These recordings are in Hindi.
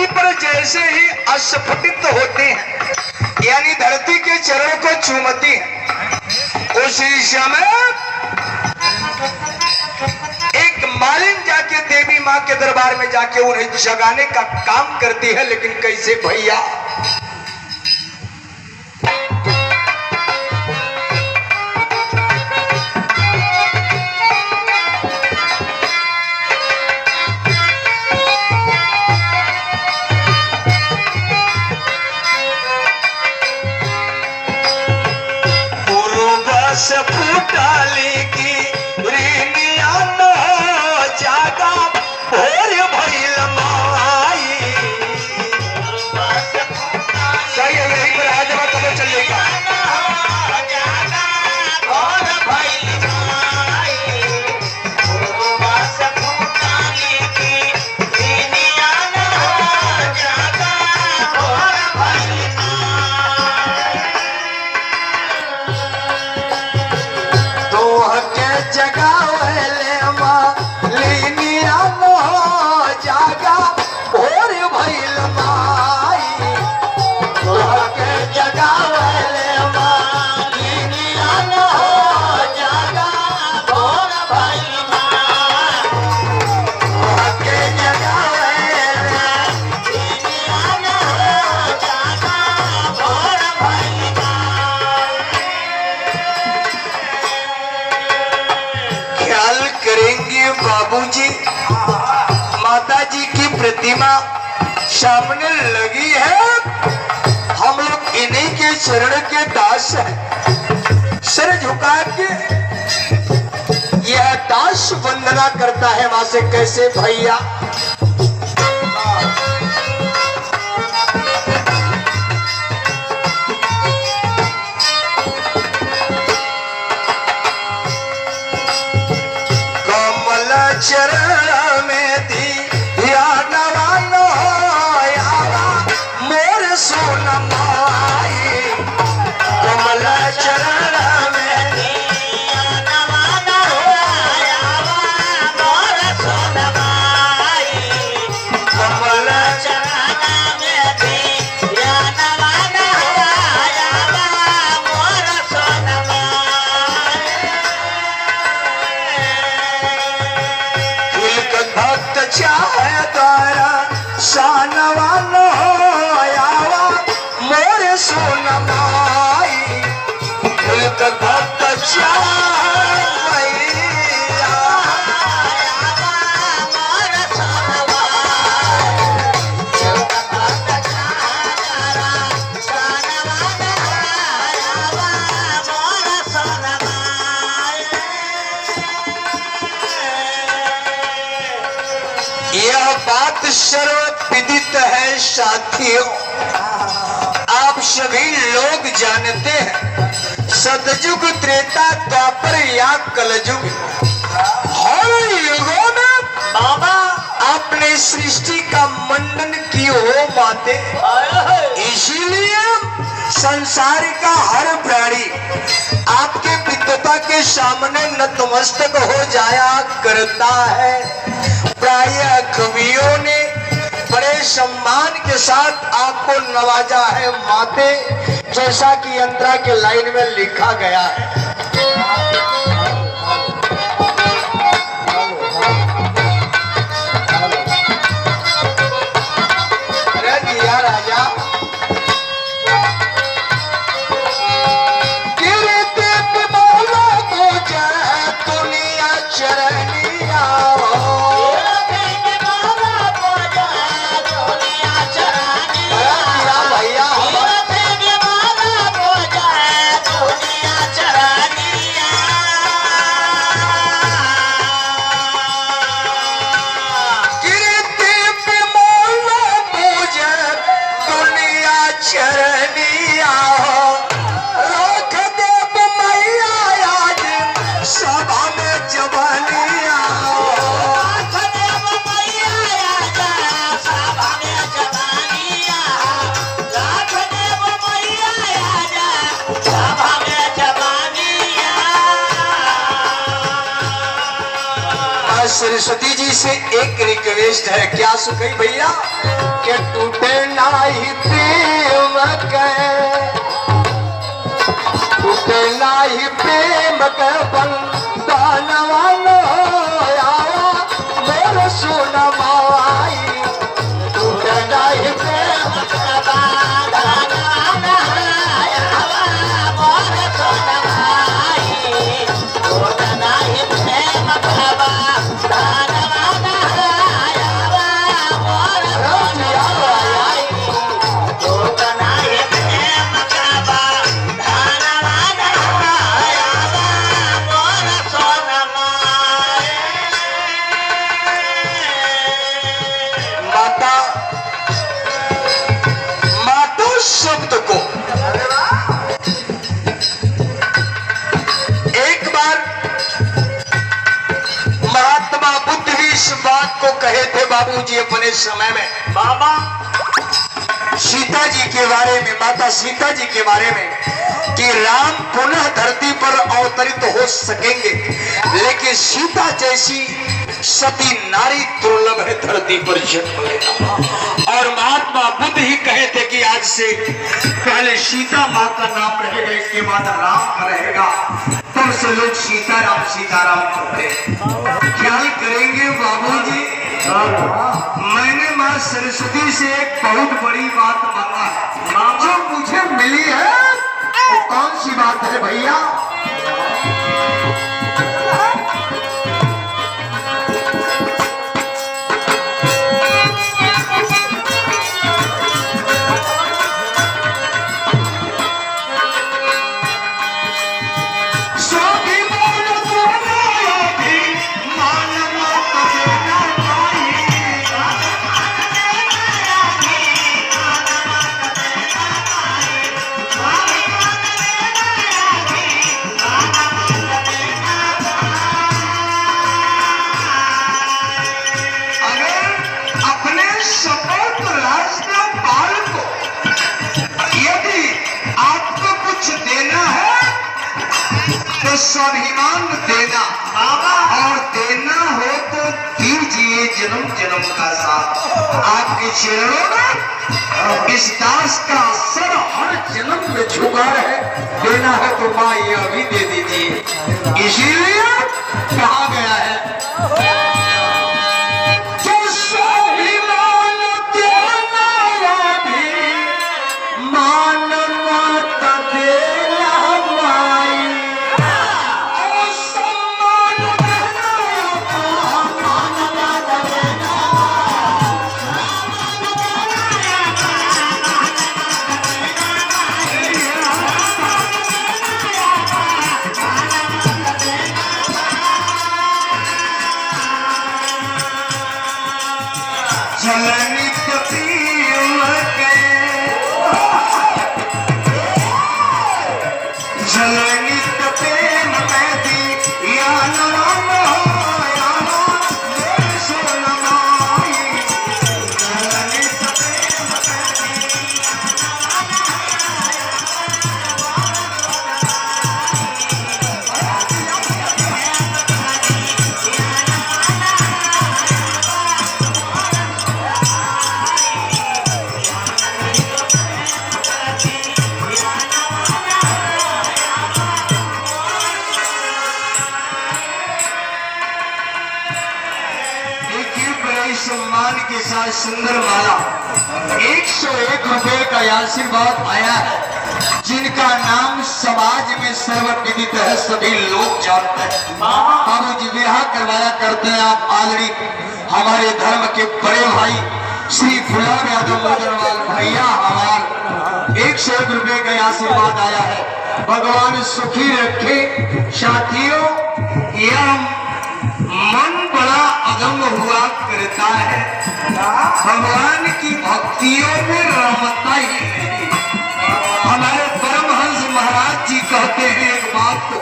धरती पर जैसे ही अस्फुटित होते हैं, यानी धरती के चरणों को चूमती हैं, उसी समय एक मालिन जाके देवी माँ के दरबार में जाके उन्हें जगाने का काम करती है। लेकिन कैसे भैया? से फूटाली की रीनिया न जागा भोर भइल माई। सही है, यही पर आज बात पता चलेगा। बाबूजी, माताजी की प्रतिमा सामने लगी है, हम लोग इन्हीं के चरण के दास हैं। सिर झुका के यह दास वंदना करता है मां से। कैसे भैया? चरण में दी या नवानो यारा मोर सोन माई। कमल चरण में दी या नवानो यारा मोर सोन माई। कमल चरण में दी या नवानो यारा मोर सोन माई। भक्त चाहे तारा शानवान यावा मोरे सोन माई। भक्त चाहे यह बात सर्वविदित है साथियों, आप सभी लोग जानते हैं। सतयुग, त्रेता, द्वापर या कलयुग, हर युगों में बाबा आपने सृष्टि का मंडन की हो माते। इसीलिए संसार का हर प्राणी आपके विद्वता के सामने नतमस्तक हो जाया करता है। प्रायः कवियों ने बड़े सम्मान के साथ आपको नवाजा है माते, जैसा कि अंतरा के लाइन में लिखा गया है। अरे दिया राजा चरनिया भैया सरस्वती जी से एक रिक्वेस्ट है, क्या सुखई भैया? कि टूटे नाही प्रेम के, टूटे नाही प्रेम के बंधनवा लो आवा मोर सोना माई, टूटे नाही प्रेम के बंधनवा आवा मोर सोना माई, टूटे नाही प्रेम के शब्द को एक बार महात्मा बुद्ध भी इस बात को कहे थे बाबूजी अपने समय में, बाबा सीता जी के बारे में, माता सीता जी के बारे में, कि राम पुनः धरती पर अवतरित हो सकेंगे, लेकिन सीता जैसी सती नारी दुर्लभ है धरती पर जन्म लेना। और महात्मा बुद्ध ही कहे थे कि आज से पहले सीता माँ का नाम रहेगा, इसके बाद राम का रहेगा, तब से लोग सीताराम करते हैं। ख्याल करेंगे बाबूजी, मैंने माँ सरस्वती से एक बहुत बड़ी बात मांगा है, जो मुझे मिली है वो कौन सी बात है भैया? स्वाभिमान देना और देना हो तो दीजिए जन्म जन्म का साथ। आपके चरणों में इस दास का सर हर जन्म में झुका है, देना है तो माँ ये अभी दे दीजिए। इसीलिए कहा गया है सम्मान के साथ सुंदर माला 101 रुपए का आशीर्वाद आया है, जिनका नाम समाज में सर्वविदित है, सभी लोग जानते हैं। बाबूजी विवाह करवाया करते हैं आप ऑलरेडी हमारे धर्म के बड़े भाई श्री गुलाब यादव मोजरवाल भैया, हमारे 101 रुपए का आशीर्वाद आया है। भगवान सुखी रखे। साथियों, यह मन बड़ा अगम हुआ करता है, भगवान की भक्तियों में रमता ही नहीं। हमारे परमहंस महाराज जी कहते हैं एक बात को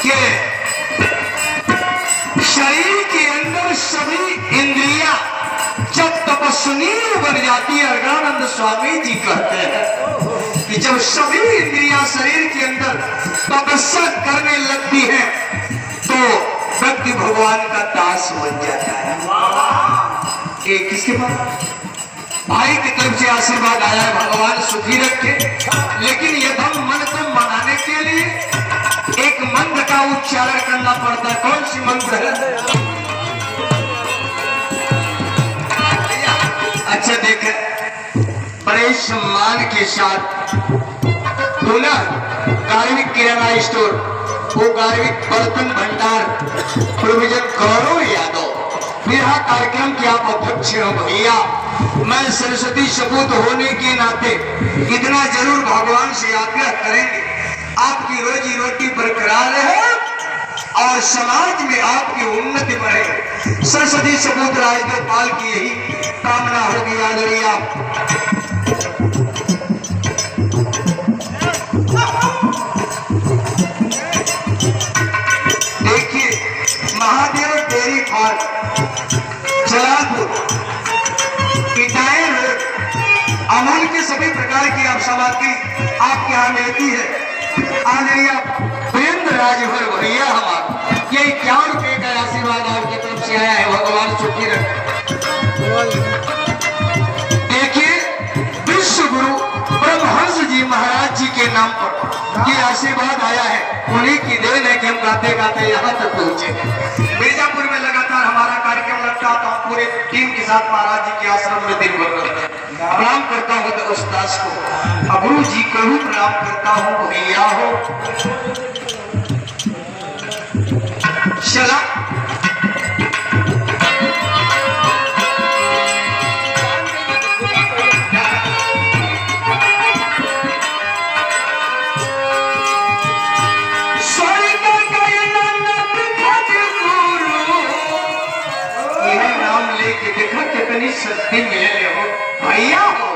कि शरीर के अंदर सभी इंद्रियां जब तपस्वी बन जाती है, अर्गानंद स्वामी जी कहते हैं कि जब सभी इंद्रियां शरीर के अंदर तपस्या करने लगती है तो व्यक्ति भगवान का दास बन जाता है। एक किसके पास भाई की तरफ से आशीर्वाद आया है, भगवान सुखी रखे। लेकिन यदि मन को मनाने के लिए एक मंत्र का उच्चारण करना पड़ता है। कौन सी मंत्र है? अच्छा देखे, बड़े सम्मान के साथ बोला गार्विक किराना स्टोर, वो गार्विक बर्तन भंडार प्रोविजन गौरव यादव, मेरा कार्यक्रम के आप अध्यक्ष हो भैया। मैं सरस्वती सपूत होने के नाते इतना जरूर भगवान से आग्रह करेंगे, आपकी रोजी रोटी बरकरार रहे और समाज में आपकी उन्नति बढ़े। सरस्वती सपूत राजदेव पाल की यही कामना होगी। आदरणीय देखिए, Mahadev dairy farm Jalalpur Itai road, Amul के सभी प्रकार की आप सामग्री आपके यहाँ मिलती है। आदरणीय वीरेंद्र राजभर भैया हमारा ये 51 रुपये का आशीर्वाद आपकी तरफ से आया है। भगवान सुखी रखे। देखिए, विश्व गुरु परमहंस जी महाराज जी के नाम पर ये आशीर्वाद आया है। उन्हीं की देन है कि हम गाते गाते यहाँ तक पहुंचे। मिर्जापुर में लगातार हमारा कार्यक्रम लगता था, पूरे टीम के साथ महाराज जी के आश्रम में दिन भर रहते हैं। प्रणाम करता हूँ तो उस्ताद को, गुरु जी को भी प्रणाम करता हूँ। भैया हो चला नाम लेके देखा कितनी शक्ति मिले हो भैया हो।